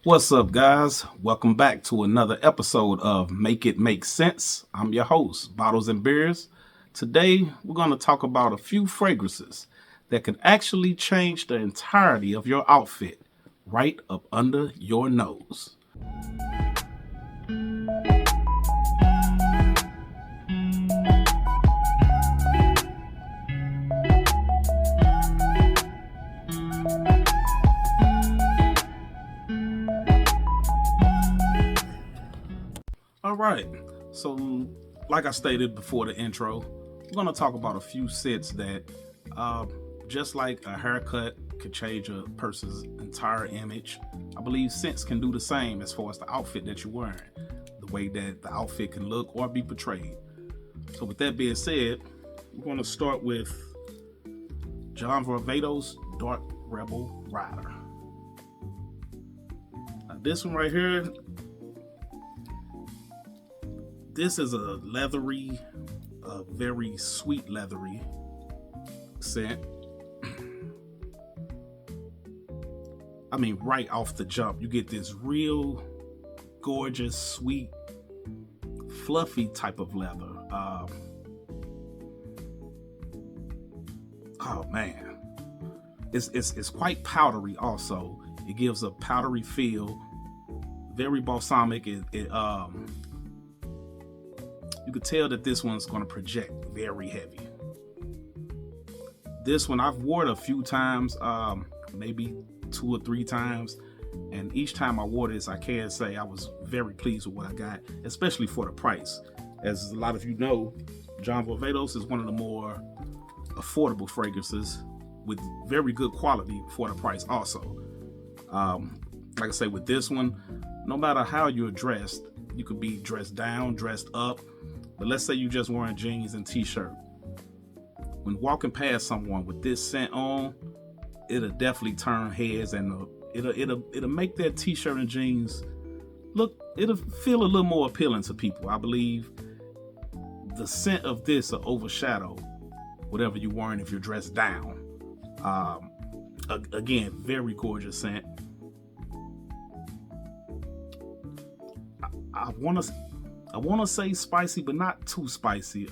What's up, guys? Welcome back to another episode of Make It Make Sense. I'm your host, Bottles and Beers. Today, we're going to talk about a few fragrances that can actually change the entirety of your outfit right up under your nose. All right, so like I stated before the intro, we're going to talk about a few scents that, just like a haircut could change a person's entire image, I believe scents can do the same as far as the outfit that you're wearing, the way that the outfit can look or be portrayed. So with that being said, we're going to start with John Varvatos' Dark Rebel Rider. Now, this one right here, this is a leathery, very sweet leathery scent. I mean, right off the jump, you get this real gorgeous, sweet, fluffy type of leather. Oh man, it's quite powdery. Also, it gives a powdery feel, very balsamic. You could tell that this one's going to project very heavy. This one I've worn a few times, maybe 2 or 3 times, and each time I wore this, I can say I was very pleased with what I got, especially for the price. As a lot of you know, John Varvatos is one of the more affordable fragrances with very good quality for the price also. Like I say, with this one, no matter how you're dressed, you could be dressed down, dressed up, but let's say you're just wearing jeans and t-shirt. When walking past someone with this scent on, it'll definitely turn heads, and it'll make that t-shirt and jeans look, it'll feel a little more appealing to people. I believe the scent of this will overshadow whatever you're wearing if you're dressed down. Again, very gorgeous scent. I want to say spicy, but not too spicy.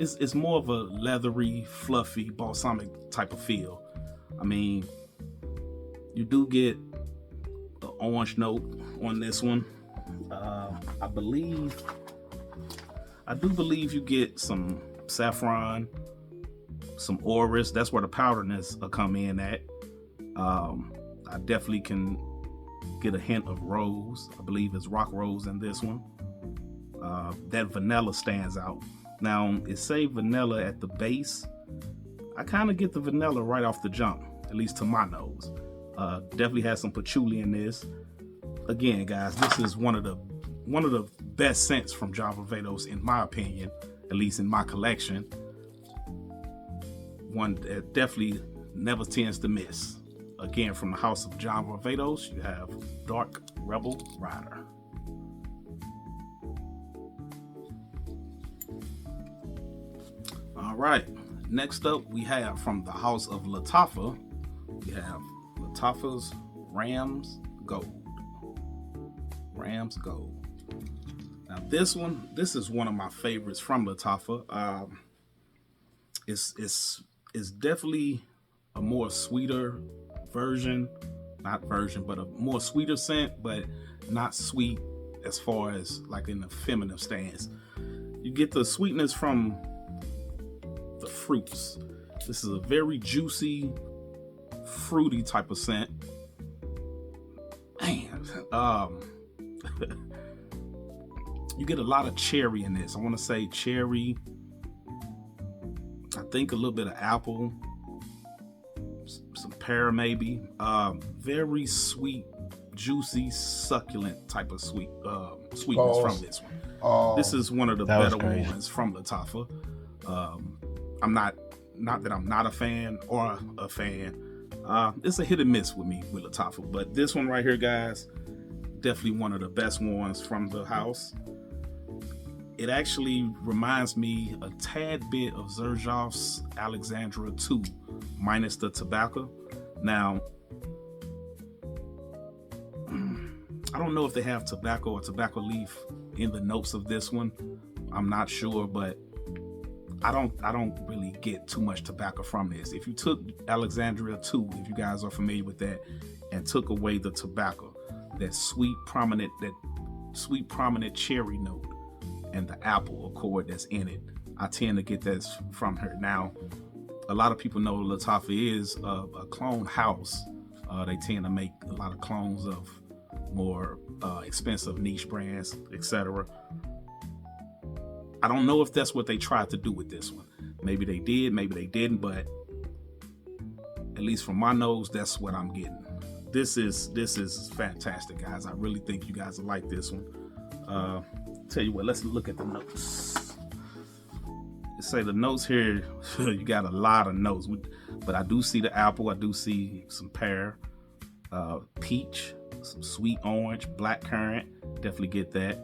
It's more of a leathery, fluffy, balsamic type of feel. I mean, you do get the orange note on this one. I do believe you get some saffron, some orris. That's where the powderness will come in at. I definitely can get a hint of rose. I believe it's rock rose in this one. That vanilla stands out. Now, it say vanilla at the base. I kind of get the vanilla right off the jump, at least to my nose. Definitely has some patchouli in this. Again, guys, this is one of the best scents from John Varvatos, in my opinion, at least in my collection. One that definitely never tends to miss. Again, from the house of John Varvatos, you have Dark Rebel Rider. All right, next up we have from the house of Lattafa, we have Lattafa's Rams Gold. Rams Gold. Now this is one of my favorites from Lattafa. It's definitely a more sweeter but a more sweeter scent, but not sweet as far as like in the feminine stance. You get the sweetness from the fruits. This is a very juicy, fruity type of scent. Man, you get a lot of cherry in this. I want to say cherry. I think a little bit of apple, some pear maybe. Very sweet, juicy, succulent type of sweetness from this one. This is one of the better ones from Lattafa. I'm not that I'm not a fan or a fan. It's a hit and miss with me with Lattafa, but this one right here, guys, definitely one of the best ones from the house. It actually reminds me a tad bit of Xerjoff's Alexandra 2, minus the tobacco. Now, I don't know if they have tobacco or tobacco leaf in the notes of this one. I'm not sure, but I don't really get too much tobacco from this. If you took Alexandria 2, if you guys are familiar with that, and took away the tobacco, that sweet prominent cherry note, and the apple accord that's in it, I tend to get that from her. Now, a lot of people know Lattafa is a clone house. They tend to make a lot of clones of more expensive niche brands, etc. I don't know if that's what they tried to do with this one. Maybe they did, maybe they didn't, but at least from my nose, that's what I'm getting. This is fantastic, guys. I really think you guys will like this one. Tell you what, let's look at the notes. Say the notes here, you got a lot of notes, but I do see the apple, I do see some pear, peach, some sweet orange, black currant, definitely get that.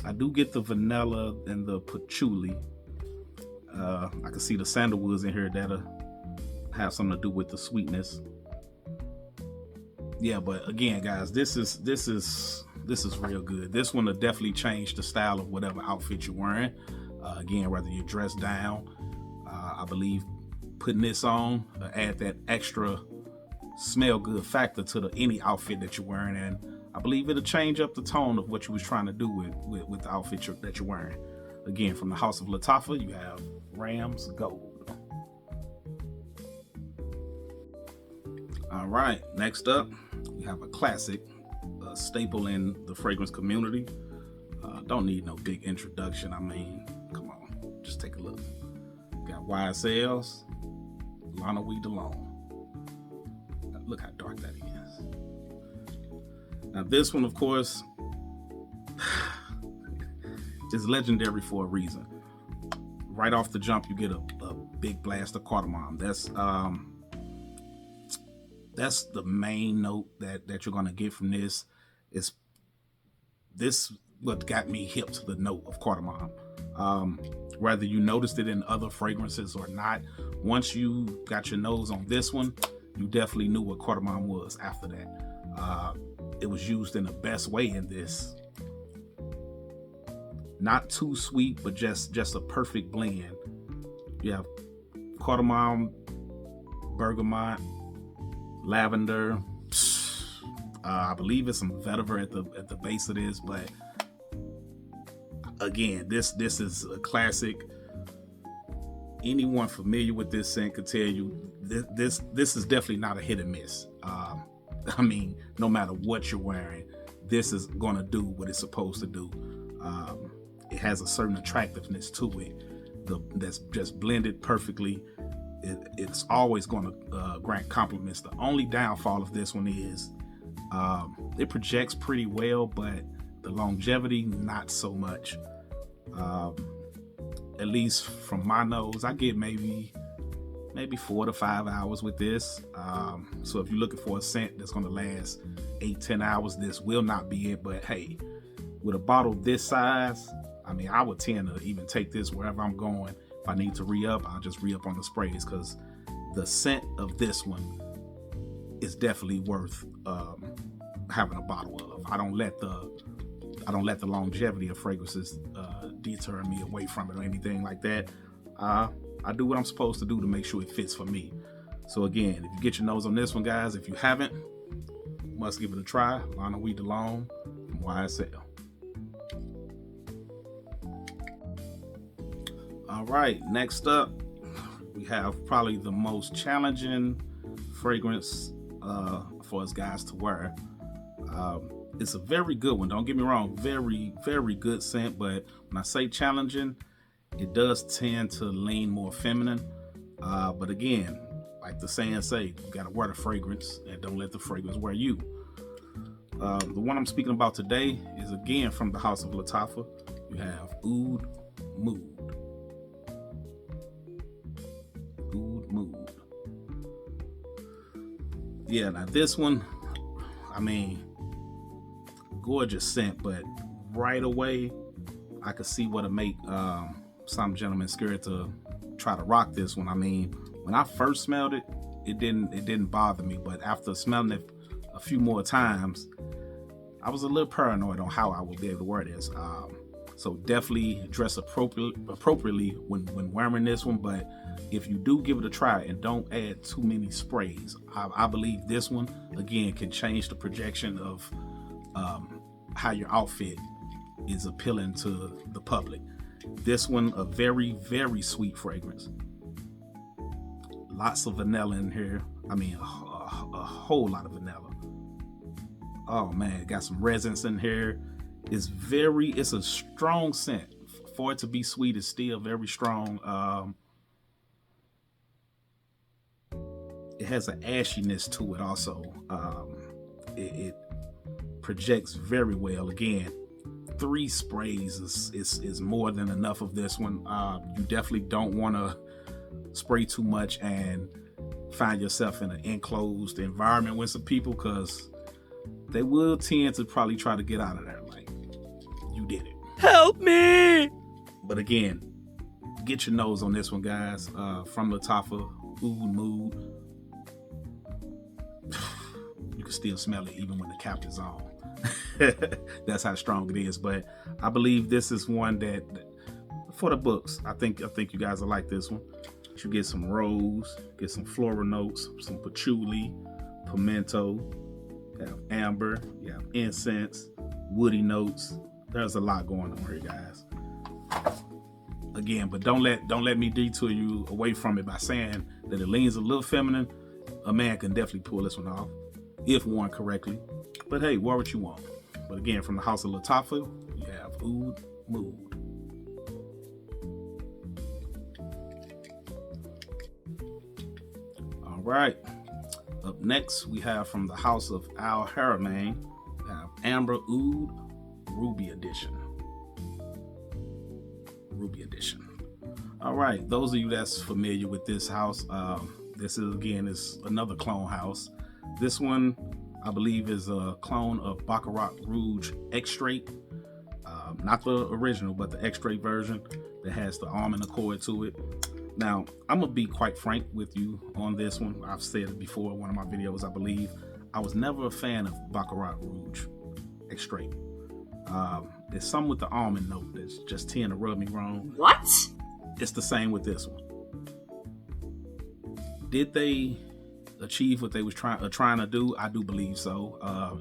I do get the vanilla and the patchouli. I can see the sandalwoods in here that'll have something to do with the sweetness. Yeah, but again, guys, this is real good. This one will definitely change the style of whatever outfit you're wearing. Again, whether you're dressed down, I believe putting this on add that extra smell good factor to any outfit that you're wearing, and I believe it'll change up the tone of what you was trying to do with the outfit that you're wearing. Again, from the House of Lattafa, you have Rams Gold. All right, next up, we have a classic, a staple in the fragrance community. Don't need no big introduction. I mean, come on, just take a look. Got YSL's Lana We DeLone. Look how dark that is. Now this one, of course, is legendary for a reason. Right off the jump, you get a big blast of cardamom. That's the main note that you're gonna get from this. Is this what got me hip to the note of cardamom? Whether you noticed it in other fragrances or not, once you got your nose on this one, you definitely knew what cardamom was after that. It was used in the best way in this. Not too sweet, but just a perfect blend. You have cardamom, bergamot, lavender. I believe it's some vetiver at the base of this, but again, this is a classic. Anyone familiar with this scent could tell you this is definitely not a hit and miss. I mean, no matter what you're wearing, this is gonna do what it's supposed to do. It has a certain attractiveness to it that's just blended perfectly. It's always going to grant compliments. The only downfall of this one is it projects pretty well, but the longevity, not so much. At least from my nose, I get maybe 4 to 5 hours with this. So if you're looking for a scent that's going to last 8-10 hours, this will not be it. But hey, with a bottle this size, I mean, I would tend to even take this wherever I'm going. If I need to re-up, I'll just re-up on the sprays, because the scent of this one is definitely worth having a bottle of. I don't let the longevity of fragrances deter me away from it or anything like that. I do what I'm supposed to do to make sure it fits for me. So again, if you get your nose on this one, guys, if you haven't, must give it a try. Lana We DeLone from YSL. All right, next up, we have probably the most challenging fragrance for us guys to wear. It's a very good one, don't get me wrong, very, very good scent, but when I say challenging, it does tend to lean more feminine. But again, like the saying say, you gotta wear the fragrance and don't let the fragrance wear you. The one I'm speaking about today is again from the House of Lattafa. You have Ood Mood. Ood Mood. Yeah, now this one, I mean, gorgeous scent, but right away I could see what'll make some gentlemen scared to try to rock this one. I mean, when I first smelled it, it didn't bother me, but after smelling it a few more times, I was a little paranoid on how I would be able to wear this. So definitely dress appropriately when wearing this one. But if you do give it a try and don't add too many sprays, I believe this one again can change the projection of how your outfit is appealing to the public. This one, a very, very sweet fragrance. Lots of vanilla in here. I mean, a whole lot of vanilla. Oh man, got some resins in here. It's a strong scent. For it to be sweet, it's still very strong. It has an ashiness to it also. It projects very well. Again, 3 sprays is more than enough of this one. You definitely don't want to spray too much and find yourself in an enclosed environment with some people, because they will tend to probably try to get out of there like you did it. Help me! But again, get your nose on this one, guys. From Lattafa, Ood Mood. You can still smell it even when the cap is on. That's how strong it is. But I believe this is one that for the books, I think you guys will like this one. You get some rose, get some floral notes, some patchouli, pimento, you have amber, you have incense, woody notes. There's a lot going on here, guys. Again, but don't let me detour you away from it by saying that it leans a little feminine. A man can definitely pull this one off if worn correctly. But hey, wear what you want. But again, from the house of Lattafa, you have Ood Mood. All right. Up next, we have from the house of Al Haramain, we have Amber Oud Ruby Edition. Ruby Edition. All right. Those of you that's familiar with this house, this is another clone house. This one, I believe, is a clone of Baccarat Rouge Extrait. Not the original, but the extrait version that has the almond accord to it. Now, I'm going to be quite frank with you on this one. I've said it before in one of my videos, I believe. I was never a fan of Baccarat Rouge Extrait. There's some with the almond note that's just tend to rub me wrong. What? It's the same with this one. Did they achieve what they was trying to do? I do believe so.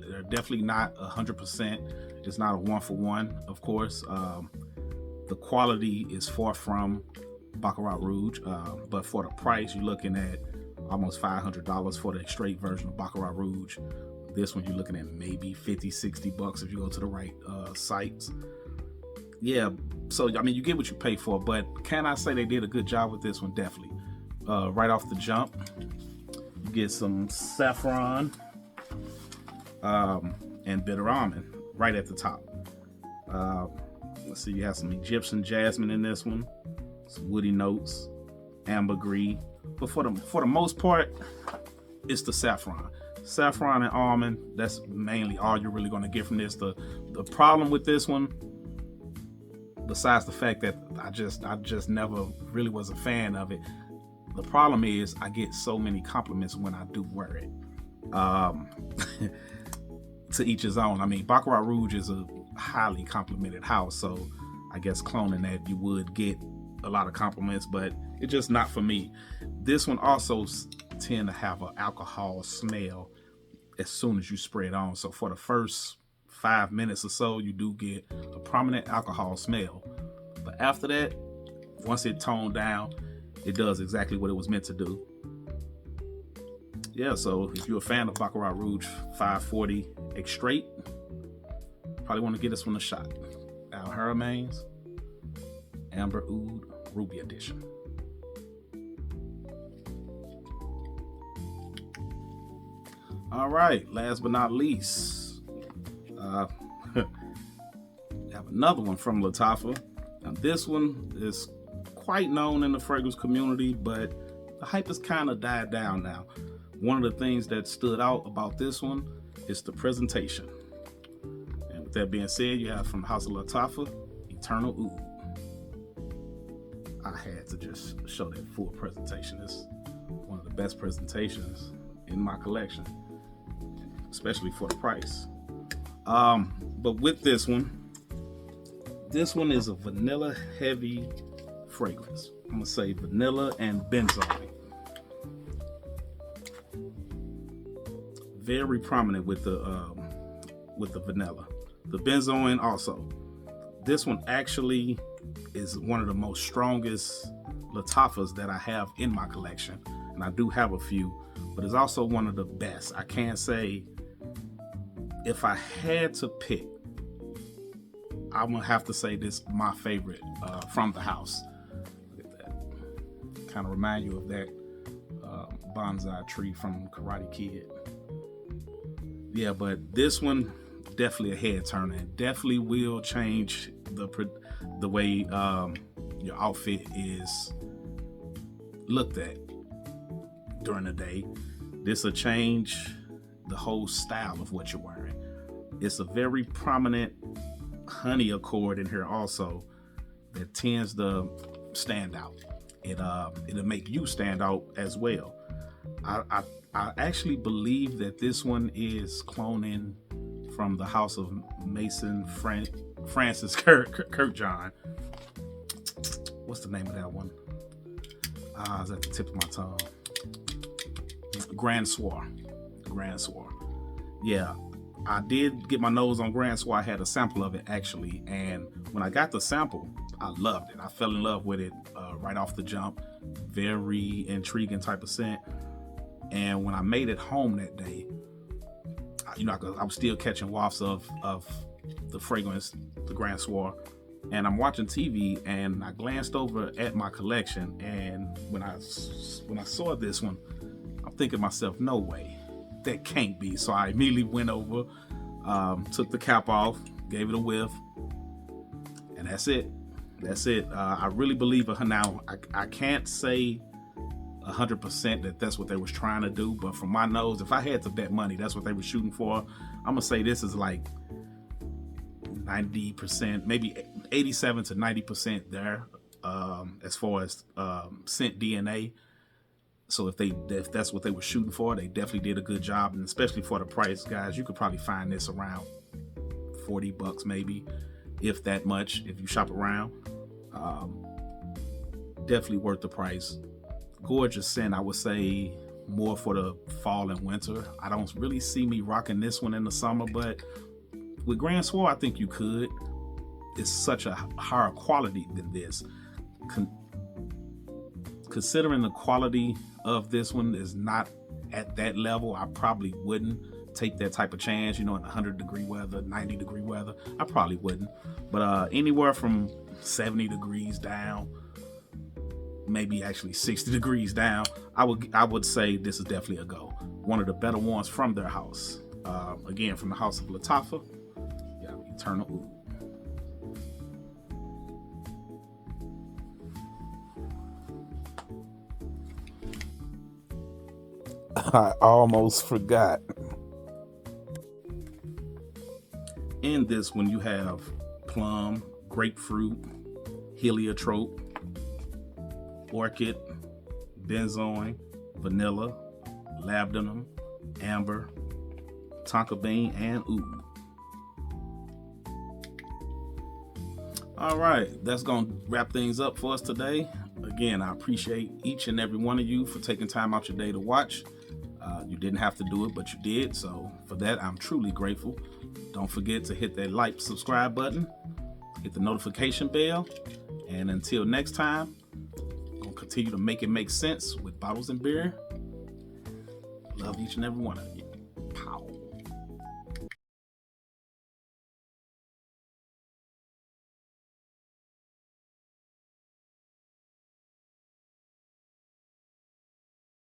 They're definitely not 100%. It's not a 1-for-1, of course. The quality is far from Baccarat Rouge, but for the price, you're looking at almost $500 for the straight version of Baccarat Rouge. This one, you're looking at maybe $50-$60 if you go to the right sites. Yeah, so I mean, you get what you pay for, but can I say they did a good job with this one? Definitely. Right off the jump, you get some saffron and bitter almond right at the top. Let's see, you have some Egyptian jasmine in this one, some woody notes, ambergris, but for the most part, it's the saffron and almond. That's mainly all you're really going to get from this. The problem with this one, besides the fact that I just never really was a fan of it, the problem is I get so many compliments when I do wear it. To each his own. I mean, Baccarat Rouge is a highly complimented house, so I guess cloning that, you would get a lot of compliments, but it's just not for me. This one also tend to have an alcohol smell as soon as you spray it on. So for the first 5 minutes or so, you do get a prominent alcohol smell. But after that, once it toned down, it does exactly what it was meant to do. Yeah, so if you're a fan of Baccarat Rouge 540 Extrait, probably want to give this one a shot. Al Haramain's Amber Oud Ruby Edition. All right, last but not least, I have another one from Lattafa. Now this one is quite known in the fragrance community, but the hype has kind of died down now. One of the things that stood out about this one is the presentation. And with that being said, you have from the House of Lattafa, Eternal Oud. I had to just show that full presentation. It's one of the best presentations in my collection, especially for the price. But with this one is a vanilla heavy fragrance. I'm gonna say vanilla and benzoin. Very prominent with the vanilla. The benzoin also. This one actually is one of the most strongest Latifahs that I have in my collection, and I do have a few, but it's also one of the best. I can't say, if I had to pick, I'm gonna have to say this my favorite from the house. Look at that. Kind of remind you of that bonsai tree from Karate Kid. Yeah, but this one definitely a head turner. It definitely will change the way your outfit is looked at during the day. This will change the whole style of what you're wearing. It's a very prominent honey accord in here also that tends to stand out. It'll make you stand out as well. I actually believe that this one is cloning from the house of Mason Francis Kirkjohn. What's the name of that one? It's at the tip of my tongue. Grand Soir. Yeah, I did get my nose on Grand Soir. I had a sample of it actually, and when I got the sample, I loved it. I fell in love with it right off the jump. Very intriguing type of scent. And when I made it home that day, I was still catching wafts of the fragrance, the Grand Soir, and I'm watching TV, and I glanced over at my collection, and when I saw this one, I'm thinking to myself, no way, that can't be. So I immediately went over, took the cap off, gave it a whiff, and that's it. I really believe it. Now I can't say 100% that's what they was trying to do, but from my nose, if I had to bet money, that's what they were shooting for. I'm gonna say this is like 90%, maybe 87 to 90% there, as far as scent DNA. So if that's what they were shooting for, they definitely did a good job, and especially for the price, guys, you could probably find this around $40 maybe, if that much, if you shop around. Definitely worth the price. Gorgeous scent. I would say more for the fall and winter. I don't really see me rocking this one in the summer, but with Grand Soir, I think you could. It's such a higher quality than this. Considering the quality of this one is not at that level, I probably wouldn't take that type of chance, in 100-degree weather, 90-degree weather. I probably wouldn't. But anywhere from 70 degrees down, maybe actually 60 degrees down, I would say this is definitely a go. One of the better ones from their house. Again, from the house of Latifah. Yeah, Eternal Oud. I almost forgot. In this one, you have plum, grapefruit, heliotrope, orchid, benzoin, vanilla, labdanum, amber, tonka bean, and oud. All right, that's gonna wrap things up for us today. Again, I appreciate each and every one of you for taking time out your day to watch. You didn't have to do it, but you did. So for that, I'm truly grateful. Don't forget to hit that like, subscribe button, hit the notification bell. And until next time, I'm gonna continue to make it make sense with Bottles and Beer. Love each and every one of you.